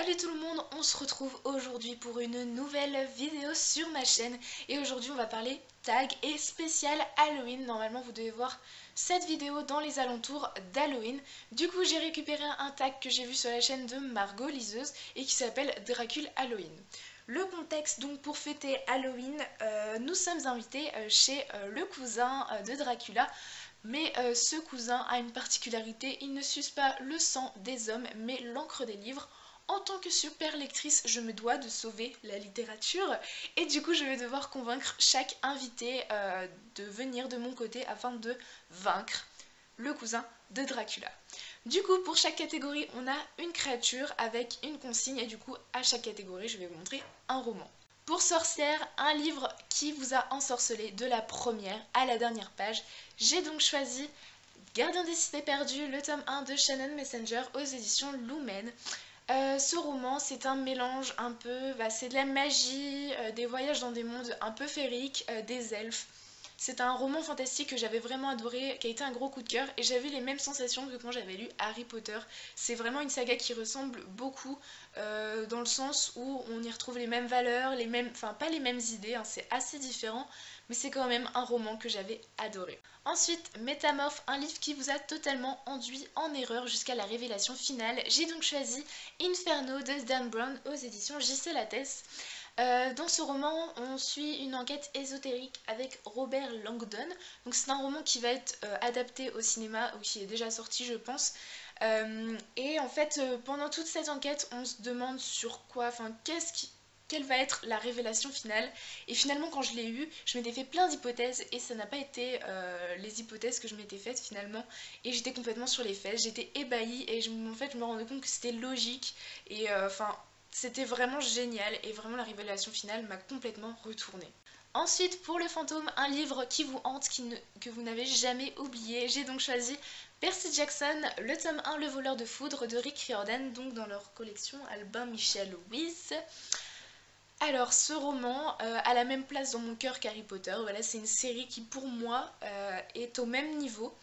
Salut tout le monde, on se retrouve aujourd'hui pour une nouvelle vidéo sur ma chaîne et aujourd'hui on va parler tag et spécial Halloween. Normalement vous devez voir cette vidéo dans les alentours d'Halloween. Du coup j'ai récupéré un tag que j'ai vu sur la chaîne de Margot Liseuse et qui s'appelle Dracul Halloween. Le contexte donc pour fêter Halloween, nous sommes invités chez le cousin de Dracula. Mais ce cousin a une particularité, il ne suce pas le sang des hommes mais l'encre des livres. En tant que super lectrice, je me dois de sauver la littérature et du coup je vais devoir convaincre chaque invité de venir de mon côté afin de vaincre le cousin de Dracula. Du coup pour chaque catégorie on a une créature avec une consigne et du coup à chaque catégorie je vais vous montrer un roman. Pour sorcière, un livre qui vous a ensorcelé de la première à la dernière page. J'ai donc choisi Gardien des cités perdues, le tome 1 de Shannon Messenger aux éditions Lumen. Ce roman, c'est un mélange un peu, c'est de la magie, des voyages dans des mondes un peu féeriques, des elfes. C'est un roman fantastique que j'avais vraiment adoré, qui a été un gros coup de cœur et j'avais les mêmes sensations que quand j'avais lu Harry Potter. C'est vraiment une saga qui ressemble beaucoup dans le sens où on y retrouve les mêmes valeurs, enfin pas les mêmes idées, hein, c'est assez différent, mais c'est quand même un roman que j'avais adoré. Ensuite, Métamorphe, un livre qui vous a totalement enduit en erreur jusqu'à la révélation finale. J'ai donc choisi Inferno de Dan Brown aux éditions J.C. Lattès. Dans ce roman, on suit une enquête ésotérique avec Robert Langdon. Donc c'est un roman qui va être adapté au cinéma ou qui est déjà sorti, je pense. Et en fait, pendant toute cette enquête, on se demande sur quoi, quelle va être la révélation finale. Et finalement, quand je l'ai eu, je m'étais fait plein d'hypothèses et ça n'a pas été les hypothèses que je m'étais faites finalement. Et j'étais complètement sur les fesses, j'étais ébahie et en fait, je me rendais compte que c'était logique. Et c'était vraiment génial et vraiment la révélation finale m'a complètement retournée. Ensuite, pour le fantôme, un livre qui vous hante, que vous n'avez jamais oublié. J'ai donc choisi Percy Jackson, le tome 1, Le voleur de foudre de Rick Riordan, donc dans leur collection Albin Michel Wyss. Alors, ce roman a la même place dans mon cœur qu'Harry Potter. Voilà, c'est une série qui, pour moi, est au même niveau.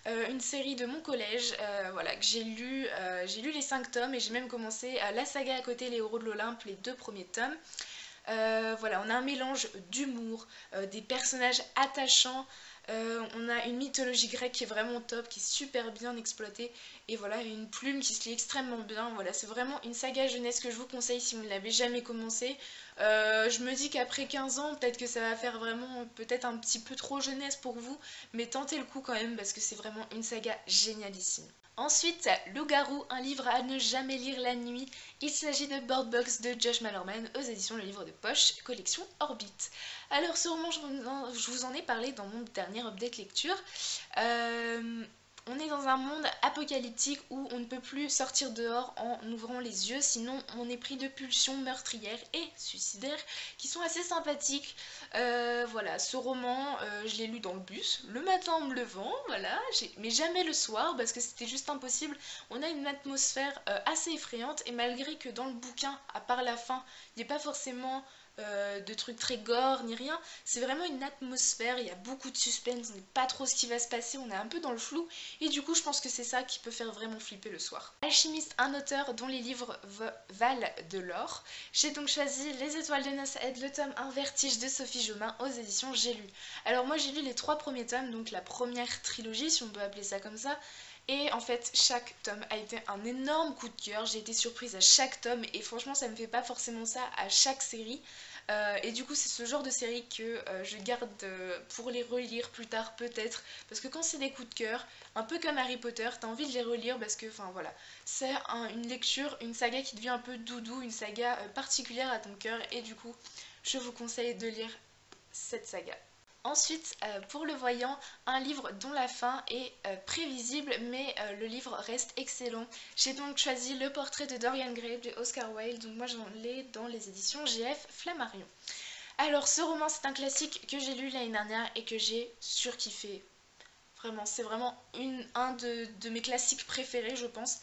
Une série de mon collège, voilà, que j'ai lu les 5 tomes et j'ai même commencé la saga à côté, Les Héros de l'Olympe, les 2 premiers tomes. Voilà, on a un mélange d'humour, des personnages attachants, on a une mythologie grecque qui est vraiment top, qui est super bien exploitée, et voilà, une plume qui se lit extrêmement bien. Voilà, c'est vraiment une saga jeunesse que je vous conseille si vous ne l'avez jamais commencé. Je me dis qu'après 15 ans, peut-être que ça va faire vraiment, peut-être un petit peu trop jeunesse pour vous, mais tentez le coup quand même parce que c'est vraiment une saga génialissime. Ensuite, Loup-garou, un livre à ne jamais lire la nuit. Il s'agit de Bird Box de Josh Malerman aux éditions Le Livre de Poche, collection Orbit. Alors ce roman, je vous en ai parlé dans mon dernier update lecture. On est dans un monde apocalyptique où on ne peut plus sortir dehors en ouvrant les yeux, sinon on est pris de pulsions meurtrières et suicidaires qui sont assez sympathiques. Voilà, ce roman, je l'ai lu dans le bus, le matin en me levant, voilà, mais jamais le soir parce que c'était juste impossible. On a une atmosphère assez effrayante et malgré que dans le bouquin, à part la fin, il n'y ait pas forcément de trucs très gore ni rien, c'est vraiment une atmosphère, il y a beaucoup de suspense, on ne sait pas trop ce qui va se passer, on est un peu dans le flou et du coup je pense que c'est ça qui peut faire vraiment flipper le soir. Alchimiste, un auteur dont les livres valent de l'or. J'ai donc choisi Les Étoiles de Nassaed, le tome 1 Vertige de Sophie Jomain aux éditions J'ai lu. Alors moi j'ai lu les 3 premiers tomes, donc la première trilogie si on peut appeler ça comme ça. Et en fait, chaque tome a été un énorme coup de cœur. J'ai été surprise à chaque tome et franchement, ça me fait pas forcément ça à chaque série. Et du coup, c'est ce genre de série que je garde pour les relire plus tard peut-être. Parce que quand c'est des coups de cœur, un peu comme Harry Potter, t'as envie de les relire parce que, enfin voilà, c'est une lecture, une saga qui devient un peu doudou, une saga particulière à ton cœur. Et du coup, je vous conseille de lire cette saga. Ensuite, pour le voyant, un livre dont la fin est prévisible, mais le livre reste excellent. J'ai donc choisi Le portrait de Dorian Gray de Oscar Wilde, donc moi j'en l'ai dans les éditions GF Flammarion. Alors ce roman c'est un classique que j'ai lu l'année dernière et que j'ai surkiffé. Vraiment, c'est vraiment un de mes classiques préférés je pense.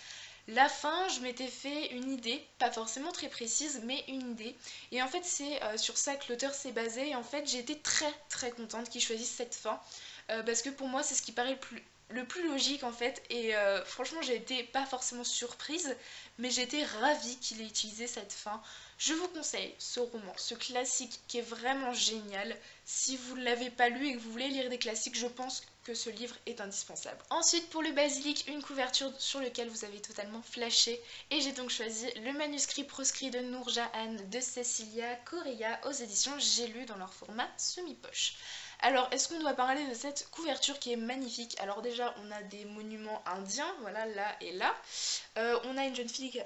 La fin, je m'étais fait une idée, pas forcément très précise, mais une idée. Et en fait, c'est sur ça que l'auteur s'est basé. Et en fait, j'ai été très très contente qu'il choisisse cette fin. Parce que pour moi, c'est ce qui paraît le plus logique en fait, et franchement j'ai été pas forcément surprise, mais j'ai été ravie qu'il ait utilisé cette fin. Je vous conseille ce roman, ce classique qui est vraiment génial. Si vous ne l'avez pas lu et que vous voulez lire des classiques, je pense que ce livre est indispensable. Ensuite, pour le basilic, une couverture sur laquelle vous avez totalement flashé, et j'ai donc choisi le manuscrit proscrit de Nour Jahan de Cecilia Correia aux éditions J'ai lu dans leur format semi-poche. Alors, est-ce qu'on doit parler de cette couverture qui est magnifique? Alors déjà, on a des monuments indiens, voilà, là et là. On a une jeune fille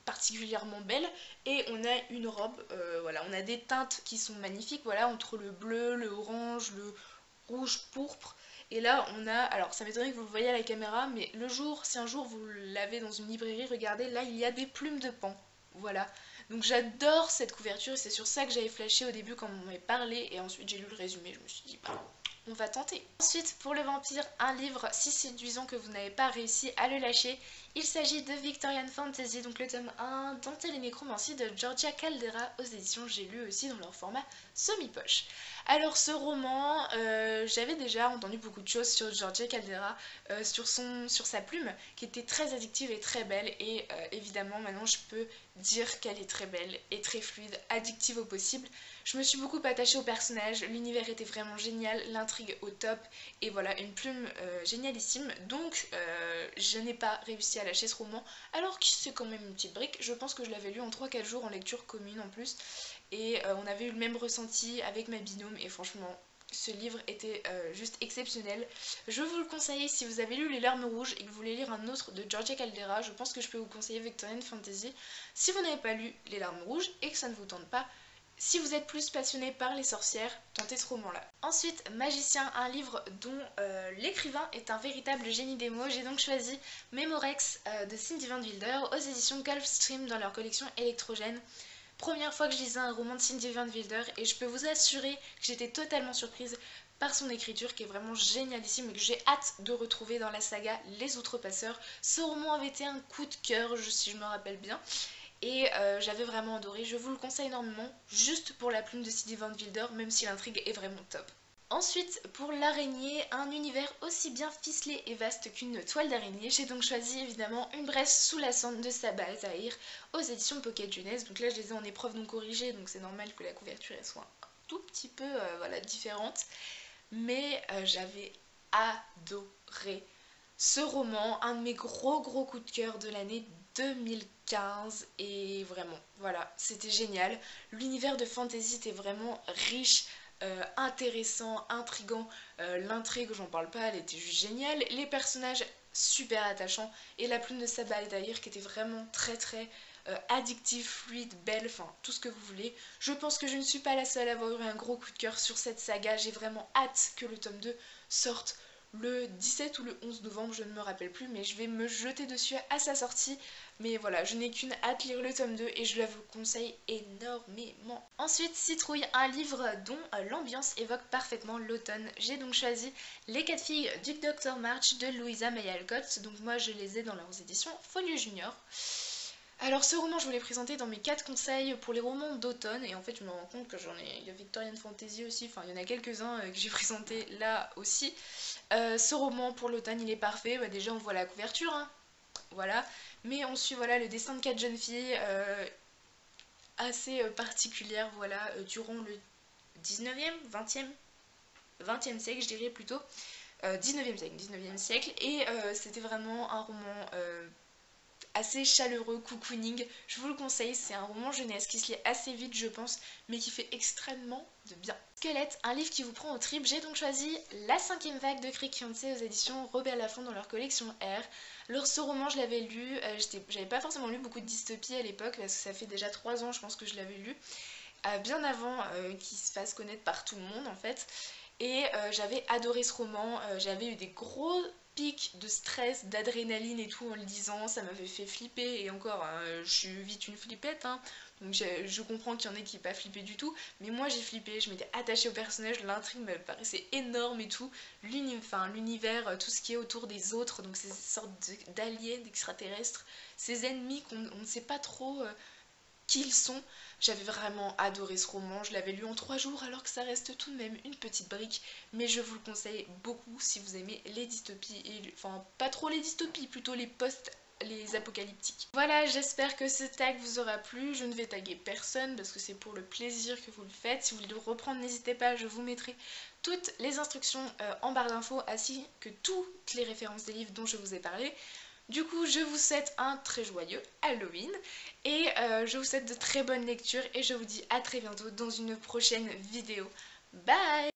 particulièrement belle et on a une robe, voilà, on a des teintes qui sont magnifiques, voilà, entre le bleu, le orange, le rouge pourpre. Et là, on a, alors ça m'étonnerait que vous le voyez à la caméra, mais le jour, si un jour vous l'avez dans une librairie, regardez, là il y a des plumes de paon. Voilà. Donc j'adore cette couverture et c'est sur ça que j'avais flashé au début quand on m'avait parlé et ensuite j'ai lu le résumé, je me suis dit bah on va tenter. Ensuite, pour le vampire, un livre si séduisant que vous n'avez pas réussi à le lâcher. Il s'agit de Victorian Fantasy, donc le tome 1, Dentelle et Nécromancie de Georgia Caldera aux éditions J'ai lu aussi dans leur format semi-poche. Alors ce roman, j'avais déjà entendu beaucoup de choses sur Georgia Caldera, sur sa plume, qui était très addictive et très belle, et évidemment maintenant je peux dire qu'elle est très belle et très fluide, addictive au possible. Je me suis beaucoup attachée au personnage, l'univers était vraiment génial, l'intrigue au top, et voilà, une plume génialissime. Donc je n'ai pas réussi à lâcher ce roman, alors que c'est quand même une petite brique. Je pense que je l'avais lu en 3-4 jours en lecture commune en plus, et on avait eu le même ressenti avec ma binôme, et franchement ce livre était juste exceptionnel. Je vous le conseille si vous avez lu Les Larmes Rouges et que vous voulez lire un autre de Georgia Caldera. Je pense que je peux vous conseiller Victorian Fantasy. Si vous n'avez pas lu Les Larmes Rouges et que ça ne vous tente pas, si vous êtes plus passionné par les sorcières, tentez ce roman-là. Ensuite, Magicien, un livre dont l'écrivain est un véritable génie des mots. J'ai donc choisi Memorex de Cindy Van Wilder aux éditions Gulfstream dans leur collection électrogène. Première fois que je lisais un roman de Cindy Van Wilder et je peux vous assurer que j'étais totalement surprise par son écriture qui est vraiment génialissime et que j'ai hâte de retrouver dans la saga Les Outrepasseurs. Ce roman avait été un coup de cœur, si je me rappelle bien. Et j'avais vraiment adoré, je vous le conseille énormément, juste pour la plume de Cindy Van Wilder, même si l'intrigue est vraiment top. Ensuite, pour l'araignée, un univers aussi bien ficelé et vaste qu'une toile d'araignée, j'ai donc choisi évidemment Une Bresse sous la cendre de Sabah Zahir aux éditions Pocket Jeunesse. Donc là, je les ai en épreuve non corrigée, donc c'est normal que la couverture elle soit un tout petit peu voilà, différente. Mais j'avais adoré ce roman, un de mes gros coups de cœur de l'année 2015, et vraiment, voilà, c'était génial. L'univers de fantasy était vraiment riche, intéressant, intriguant. L'intrigue, j'en parle pas, elle était juste géniale. Les personnages super attachants et la plume de Sabah Al-Tahir qui était vraiment très addictive, fluide, belle, enfin tout ce que vous voulez. Je pense que je ne suis pas la seule à avoir eu un gros coup de cœur sur cette saga. J'ai vraiment hâte que le tome 2 sorte le 17 ou le 11 novembre, je ne me rappelle plus, mais je vais me jeter dessus à sa sortie. Mais voilà, je n'ai qu'une hâte lire le tome 2 et je la vous conseille énormément. Ensuite, Citrouille, un livre dont l'ambiance évoque parfaitement l'automne. J'ai donc choisi Les 4 filles du Dr March de Louisa May Alcott. Donc moi, je les ai dans leurs éditions Folio Junior. Alors ce roman je vous l'ai présenté dans mes 4 conseils pour les romans d'automne, et en fait je me rends compte que il y a Victorian Fantasy aussi, enfin il y en a quelques-uns que j'ai présentés là aussi. Ce roman pour l'automne il est parfait, bah, déjà on voit la couverture, hein, voilà, mais on suit voilà, le destin de 4 jeunes filles assez particulières, voilà, durant le 19e, 20e siècle je dirais plutôt, 19e siècle, et c'était vraiment un roman assez chaleureux, cocooning. Je vous le conseille, c'est un roman jeunesse qui se lit assez vite je pense, mais qui fait extrêmement de bien. Squelette, un livre qui vous prend au trip. J'ai donc choisi La 5e vague de Crick Fiancé aux éditions Robert Laffont dans leur collection R. Alors ce roman je l'avais lu, j'avais pas forcément lu beaucoup de dystopie à l'époque parce que ça fait déjà 3 ans je pense que je l'avais lu, bien avant qu'il se fasse connaître par tout le monde en fait. Et j'avais adoré ce roman, j'avais eu des gros pic de stress, d'adrénaline et tout en le lisant, ça m'avait fait flipper, et encore, je suis vite une flippette, hein, donc je comprends qu'il y en ait qui n'aient pas flippé du tout, mais moi j'ai flippé, je m'étais attachée au personnage, l'intrigue me paraissait énorme et tout, l'univers, tout ce qui est autour des autres, donc ces sortes d'aliens, d'extraterrestres, ces ennemis qu'on ne sait pas trop qu'ils sont. J'avais vraiment adoré ce roman, je l'avais lu en 3 jours alors que ça reste tout de même une petite brique, mais je vous le conseille beaucoup si vous aimez les dystopies, enfin pas trop les dystopies, plutôt les apocalyptiques. Voilà, j'espère que ce tag vous aura plu. Je ne vais taguer personne parce que c'est pour le plaisir que vous le faites. Si vous voulez le reprendre, n'hésitez pas, je vous mettrai toutes les instructions en barre d'infos ainsi que toutes les références des livres dont je vous ai parlé. Du coup, je vous souhaite un très joyeux Halloween et je vous souhaite de très bonnes lectures et je vous dis à très bientôt dans une prochaine vidéo. Bye!